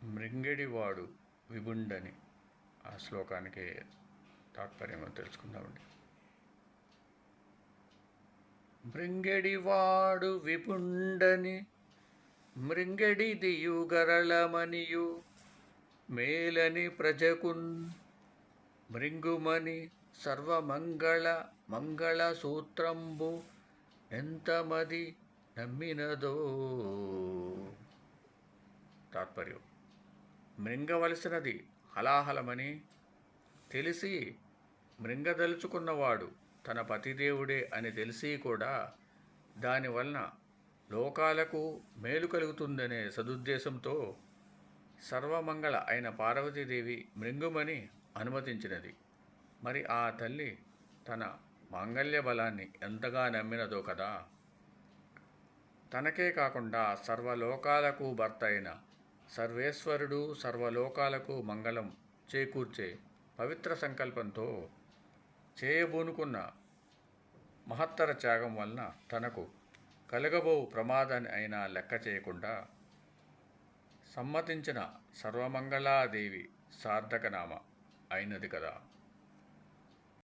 మృంగిడివాడు విభుండని ఆ శ్లోకానికి తాత్పర్యం తెలుసుకుందామండి. మృంగెడివాడు విపుండని మృంగెడిదియు గరళమనియు మేలని ప్రజకున్ మృంగుమని సర్వమంగళ మంగళ సూత్రంబు ఎంతమది నమ్మినదో. తాత్పర్యం: మృంగవలసినది హలాహలమని తెలిసి మృంగదలుచుకున్నవాడు తన పతిదేవుడే అని తెలిసి కూడా దానివలన లోకాలకు మేలు కలుగుతుందనే సదుద్దేశంతో సర్వమంగళ అయిన పార్వతీదేవి మృంగుమని అనుమతించినది. మరి ఆ తల్లి తన మాంగళ్య బలాన్ని ఎంతగా నమ్మినదో కదా. తనకే కాకుండా సర్వలోకాలకు భర్త అయిన సర్వేశ్వరుడు సర్వలోకాలకు మంగళం చేకూర్చే పవిత్ర సంకల్పంతో చేయబూనుకున్న మహత్తర త్యాగం వలన తనకు కలగబో ప్రమాదాన్ని అయినా లెక్క చేయకుండా సమ్మతించిన సర్వమంగళాదేవి సార్థకనామ అయినది కదా.